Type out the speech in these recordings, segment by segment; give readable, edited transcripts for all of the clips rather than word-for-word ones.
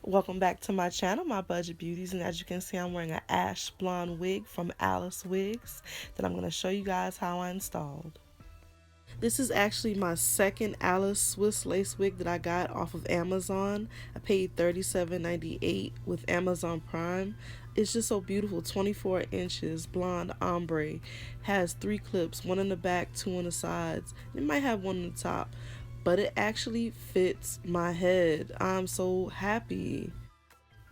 Welcome back to my channel, my budget beauties, and as you can see, I'm wearing an ash blonde wig from Alice Wigs that I'm going to show you guys how I installed. This is actually my second Alice Swiss lace wig that I got off of Amazon. I paid $37.98 with Amazon Prime. It's just so beautiful, 24 inches, blonde ombre, has 3 clips, one in the back, 2 on the sides. It might have one on the top, but it actually fits my head. I'm so happy.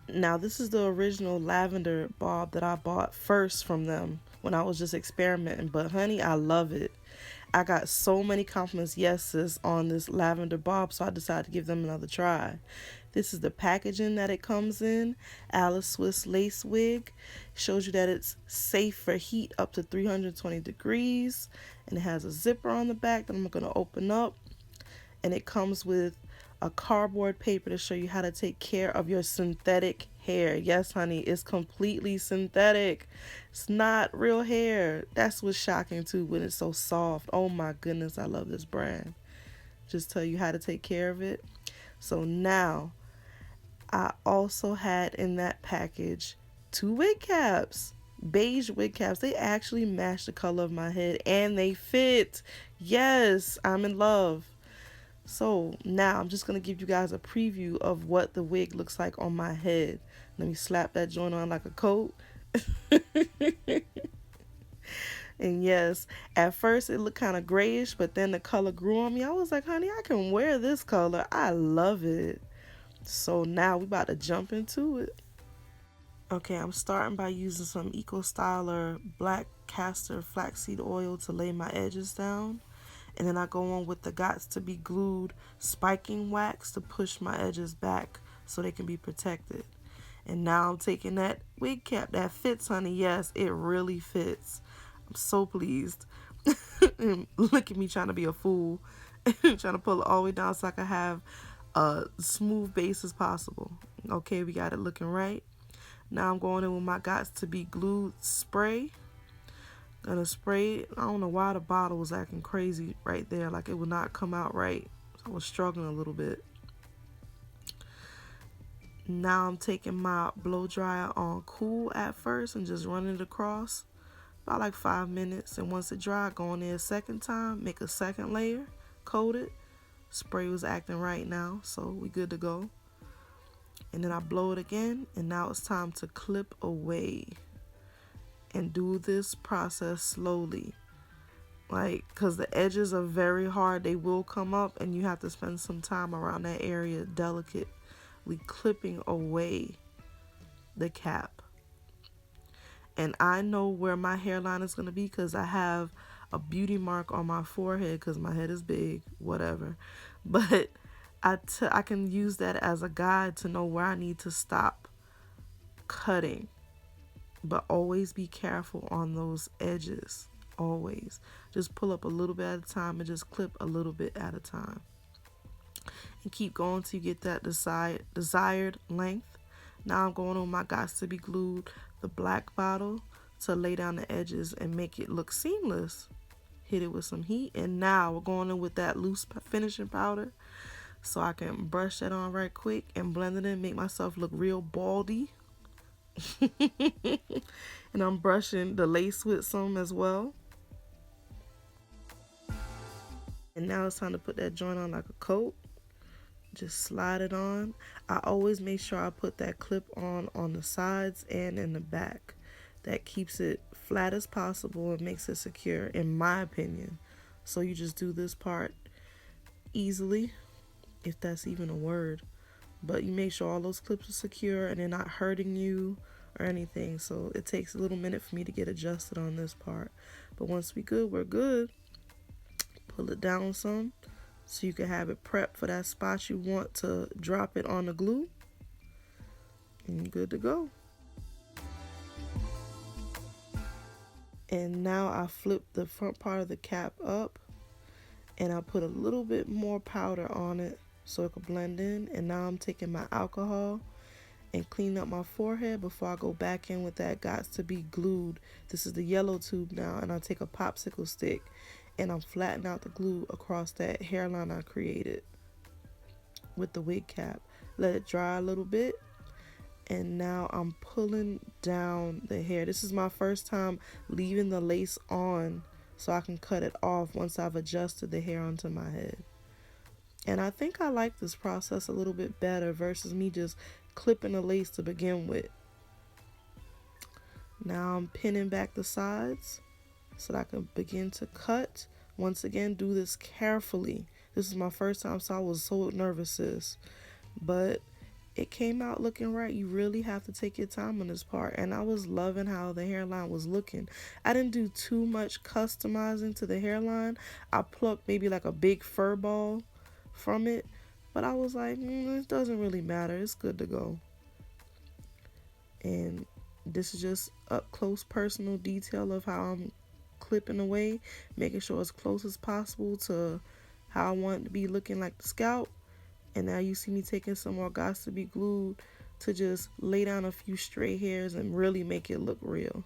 Now, this is the original lavender bob that I bought first from them when I was just experimenting. But honey, I love it. I got so many compliments, yes, sis, on this lavender bob, so I decided to give them another try. This is the packaging that it comes in. Alice Swiss lace wig. Shows you that it's safe for heat up to 320 degrees. And it has a zipper on the back that I'm going to open up. And it comes with a cardboard paper to show you how to take care of your synthetic hair. Yes, honey, it's completely synthetic. It's not real hair. That's what's shocking too when it's so soft. Oh my goodness, I love this brand. Just tell you how to take care of it. So now, I also had in that package 2 wig caps. Beige wig caps. They actually match the color of my head and they fit. Yes, I'm in love. So now I'm just going to give you guys a preview of what the wig looks like on my head. Let me slap that joint on like a coat. And yes, at first it looked kind of grayish, but then the color grew on me. I was like, honey, I can wear this color. I love it. So now we about to jump into it. Okay, I'm starting by using some Eco Styler black castor flaxseed oil to lay my edges down. And then I go on with the Got2b glued spiking wax to push my edges back so they can be protected. And now I'm taking that wig cap that fits, honey. Yes, it really fits. I'm so pleased. Look at me trying to be a fool. Trying to pull it all the way down so I can have a smooth base as possible. Okay, we got it looking right. Now I'm going in with my Got2b glued spray. Gonna spray it. I don't know why the bottle was acting crazy right there, like it would not come out right. I was struggling a little bit. Now I'm taking my blow dryer on cool at first and just running it across about like 5 minutes. And once it dry, go in there a second time, make a second layer, coat it. Spray was acting right now, so we good to go. And then I blow it again, and now it's time to clip away. And do this process slowly, like, because the edges are very hard. They will come up and you have to spend some time around that area delicately clipping away the cap. And I know where my hairline is going to be because I have a beauty mark on my forehead because my head is big, whatever. But I can use that as a guide to know where I need to stop cutting. But always be careful on those edges. Always. Just pull up a little bit at a time and just clip a little bit at a time. And keep going till you get that desired length. Now I'm going on my Got2b glued, the black bottle, to lay down the edges and make it look seamless. Hit it with some heat. And now we're going in with that loose finishing powder so I can brush that on right quick and blend it in, make myself look real baldy. And I'm brushing the lace with some as well. And now it's time to put that joint on like a coat. Just slide it on. I always make sure I put that clip on the sides and in the back. That keeps it flat as possible and makes it secure, in my opinion. So you just do this part easily, if that's even a word. But you make sure all those clips are secure and they're not hurting you or anything. So it takes a little minute for me to get adjusted on this part. But once we good, we're good. Pull it down some so you can have it prepped for that spot you want to drop it on the glue. And you're good to go. And now I flip the front part of the cap up and I put a little bit more powder on it so it could blend in. And now I'm taking my alcohol and clean up my forehead before I go back in with that Got2b glued. This is the yellow tube now, and I take a popsicle stick and I'm flattening out the glue across that hairline I created with the wig cap. let it dry a little bit. And now I'm pulling down the hair. This is my first time leaving the lace on so I can cut it off once I've adjusted the hair onto my head. And I think I like this process a little bit better versus me just clipping the lace to begin with. Now I'm pinning back the sides so that I can begin to cut. Once again, do this carefully. This is my first time, so I was so nervous, sis. But it came out looking right. You really have to take your time on this part. And I was loving how the hairline was looking. I didn't do too much customizing to the hairline. I plucked maybe like a big fur ball from it. But I was like, it doesn't really matter. It's good to go. And this is just up close personal detail of how I'm clipping away, making sure as close as possible to how I want it to be looking like the scalp. And now you see me taking some more Got2b glue to just lay down a few stray hairs and really make it look real.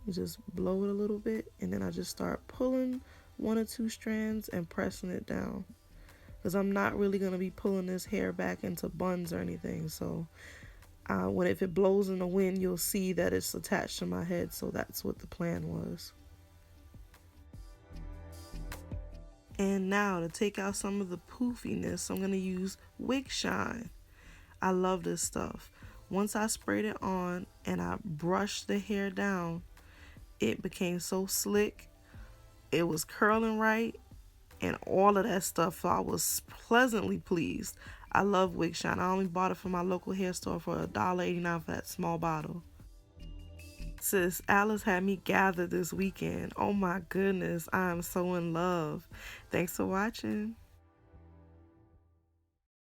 Just blow it a little bit, and then I just start pulling 1 or 2 strands and pressing it down, because I'm not really going to be pulling this hair back into buns or anything. So if it blows in the wind, you'll see that it's attached to my head. So that's what the plan was. And now to take out some of the poofiness, I'm going to use Wig Shine. I love this stuff. Once I sprayed it on and I brushed the hair down, it became so slick. It was curling right and all of that stuff. So I was pleasantly pleased. I love Wig Shine. I only bought it from my local hair store for $1.89 for that small bottle. Sis, Alice had me gathered this weekend. Oh my goodness, I am so in love. Thanks for watching.